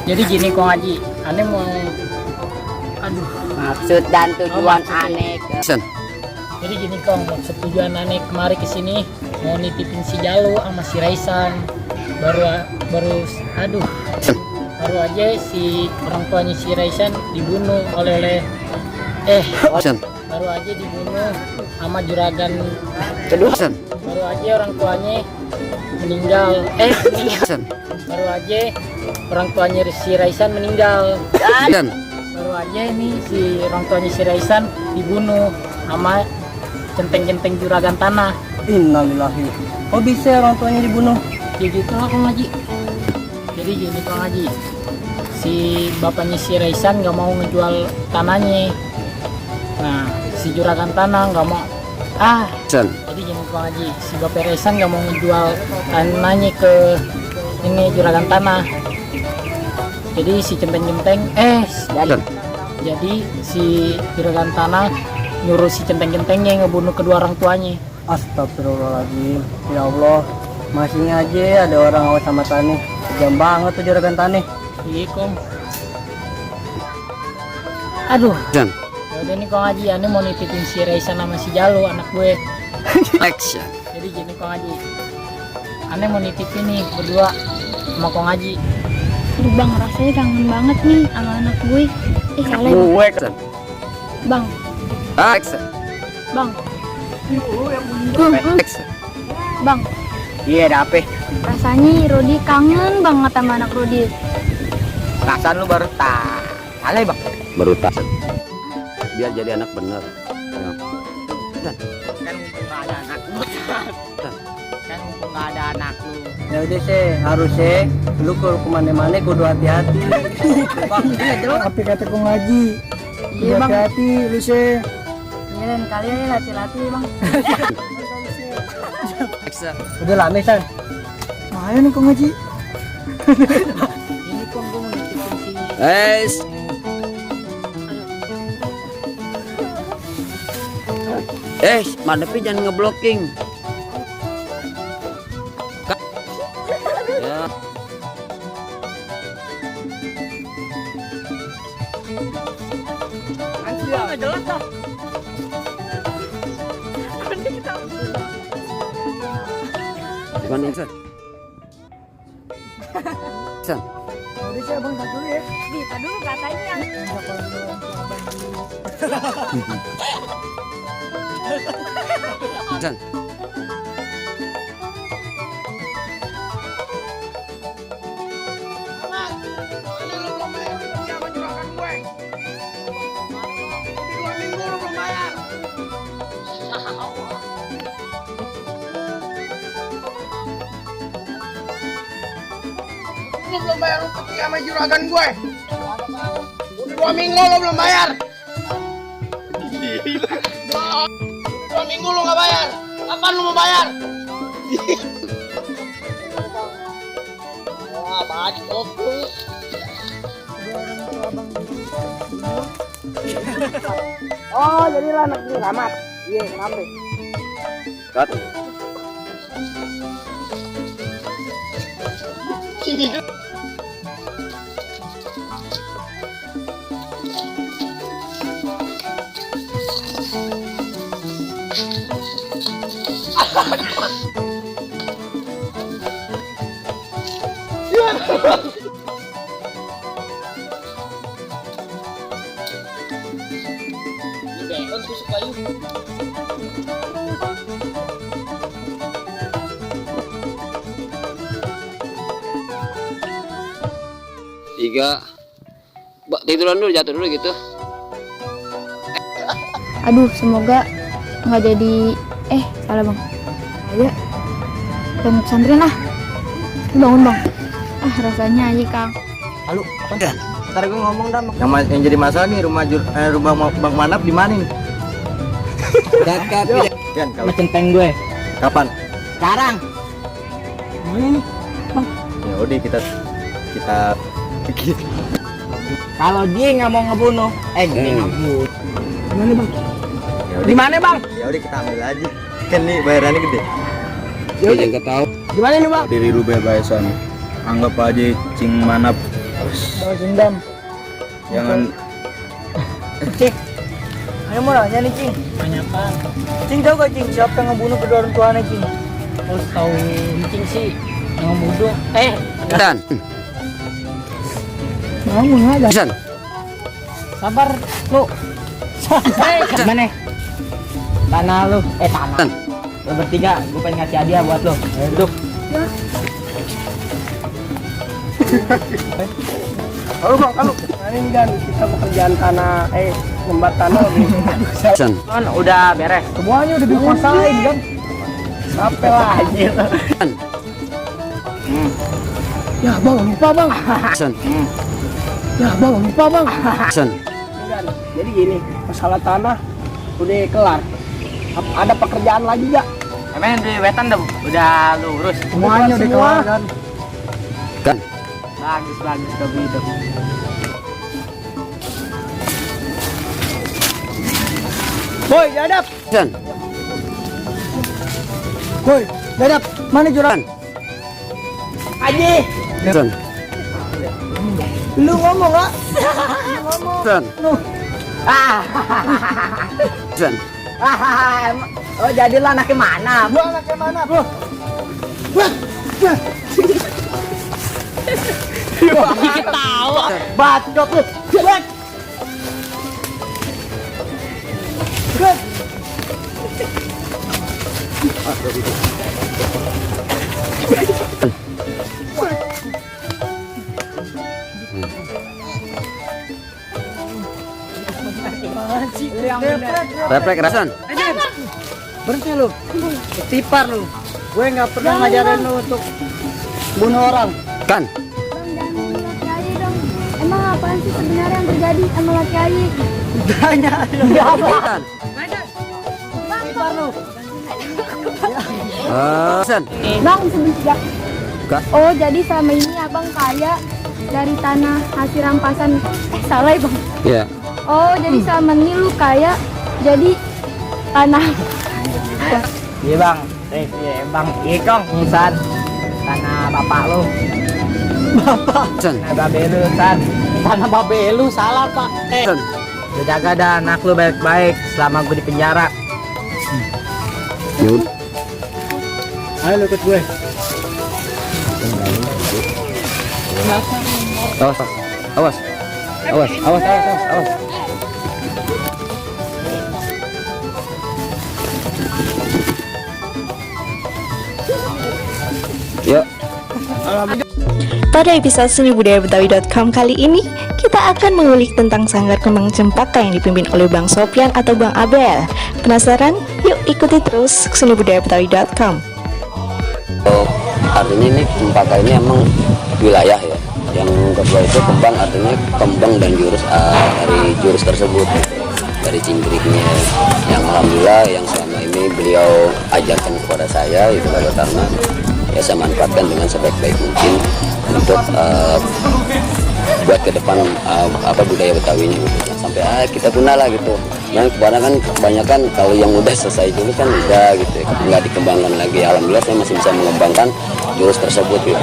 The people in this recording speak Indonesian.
Jadi gini Kong Haji, aneh mau, aduh. Maksud dan tujuan aneh ke... Jadi gini Kong, maksud tujuan aneh kemari ke sini mau nitipin si Jalu sama si Raisan. Baru aja si orang tuanya si Raisan dibunuh oleh baru aja dibunuh sama juragan Kedua. baru aja orang tuanya meninggal. Baru aja orang tuanya si Raisan meninggal. Baru aja nih si orang tuanya si Raisan dibunuh sama centeng-centeng juragan tanah. Innalillahi. Kok bisa orang tuanya dibunuh? Ya gitu lah Kong Haji. Jadi gini Kong Haji, si bapaknya si Raisan nggak mau ngejual tanahnya. Nah si juragan tanah nggak mau. Jadi gini Kong Haji, si bapak Raisan nggak mau ngejual tanahnya ke ini juragan tanah. Jadi si centeng-centeng jadi si juragan tanah nyuruh si centeng-centengnya ngebunuh kedua orang tuanya. Astagfirullahaladzim. Ya Allah, masihnya aja ada orang awas sama Tani. Kejam banget tuh juragan Tani. Iya Kong. Aduh. Yaudah nih Kong Haji, aneh mau nitipin si Raisan sama si Jalu anak gue. Jadi gini Kong Haji, aneh mau nitipin nih berdua sama Kong Haji. Aduh bang, rasanya kangen banget nih sama anak gue. Soalnya bang. Bang. Bang. Iya, ada apa? Rasanya Rodi kangen banget sama anak Rodi. Perasaan lu baru tak. Alay bang. Baru tak. Biar jadi anak bener. Kan mumpung gak ada anak lu. Kan mumpung gak ada anak lu. Ya udah sih, harusnya lu kalau kemana-mana kudu hati-hati. Bang, iya jelas. Tapi kata Kong Haji, Iya bang. hati-hati lu sih. Iya dan kalian ya latih-latih bang. Udah lama San. Mana nih Kong Haji? Ini Kong gue mau nitipin si mana pi jangan ngeblocking. Ya. Nggak jelas lah. Gimana San? San. Udah sih abang tak dulu ya. Kita dulu katanya. San. Lu belum bayar upeti sama juragan gue. Udah 2 minggu lu belum bayar. Udah 2 minggu lu nggak bayar. Kapan lu mau bayar? Wah, bacot lu. Oh, jadi lah anak ini Rahmat. Iya, kenapa? Kat. Tiga. Tiduran dulu, jatuh dulu gitu. Aduh, semoga nggak jadi. Salah bang. Ayo, bangun pesantren lah. Bangun bang. Rasanya aja kang. Halo, apa? Ntar gue ngomong dah. Yang jadi masalah nih rumah Bang Manap di mana nih? Dekat. Kan kalau centeng gue. kapan? Sekarang. Mana nih? Ya udah kita Kalau dia nggak mau ngebunuh, dia ngebunuh. Gimana bang? Di mana bang? Ya udah kita ambil aja. Kan nih bayarannya gede. Ya udah tahu. Gimana nih bang? Diri lu bebasan. Anggap aja Cing Manap balas dendam. Jangan. Cing, ayo mau nanya nih Cing. Banyak apa? Cing tahu gak Cing siapa yang ngebunuh kedua orang tuanya Cing? Oh, tahu Cing sih yang bodoh. Dan. Bangun aja. San. Sabar lu. Mana? Tanah lu. Tanah. Dan. Lu bertiga, gue pengen ngasih hadiah buat lu. Duduk. Halo Bang, halo. Ini kan kita pekerjaan tanah, lembat tanah lebih. San. Kan udah beres. Semuanya udah dikuasain kan. Sampai lah anjir. Dan. Ya Bang, lupa Bang. San. Ya Bang, lupa Bang. San. Kan, jadi gini, masalah tanah udah kelar. Ada pekerjaan lagi gak? Emang di wetan udah lu urus. Semuanya udah kelar kan. Kan. Bagus kalau begitu. Boy, dadap. San. Boy, dadap. Mana juragan? Aji. San. Lu ngomong gak? San. San. Oh, jadilah anaknya mana? Gua anaknya mana, bro? Ketawa. Bacot lu. Jelek. Good. Refleks Rasan. Berhenti lu. Tipar lu. Gue nggak pernah ngajarin lu untuk bunuh orang. Kan. Bang, jangan laki aja dong. Emang apaan sih sebenarnya yang terjadi sama laki aja? Banyak. Kan. Tipar lu. San. Bang, sebentar. Kak. Oh, jadi selama ini abang kaya dari tanah hasil rampasan. Salah ya Bang. Ya. Oh, jadi selama ini lu kaya jadi tanah. Iya bang, iya bang, ikong San, tanah bapak lu, San. tanah babe lu San, tanah babe lu salah pak. San. Lu jaga dah anak lu baik-baik selama gue di penjara. Yud. Ayo lu ikut gue. Awas. Awas. Awas. Awas. Awas. Awas. Yuk. Pada episode senibudayabetawi.com kali ini, kita akan mengulik tentang Sanggar Kembang Cempaka yang dipimpin oleh Bang Sopyan atau Bang Abel. Penasaran? Yuk ikuti terus senibudayabetawi.com. Artinya ini cempaka ini emang wilayah ya. Yang kedua itu kembang, artinya kembang dan jurus dari jurus tersebut, dari cingkriknya. Yang alhamdulillah yang selama ini beliau ajarkan kepada saya itu kalau karena ya saya manfaatkan dengan sebaik-baik mungkin untuk buat ke depan budaya Betawinya gitu. Sampai kita punah lah gitu. Yang kebanyakan kalau yang udah selesai dulu kan udah gitu, nggak dikembangkan lagi. Alhamdulillah saya masih bisa mengembangkan jurus tersebut gitu.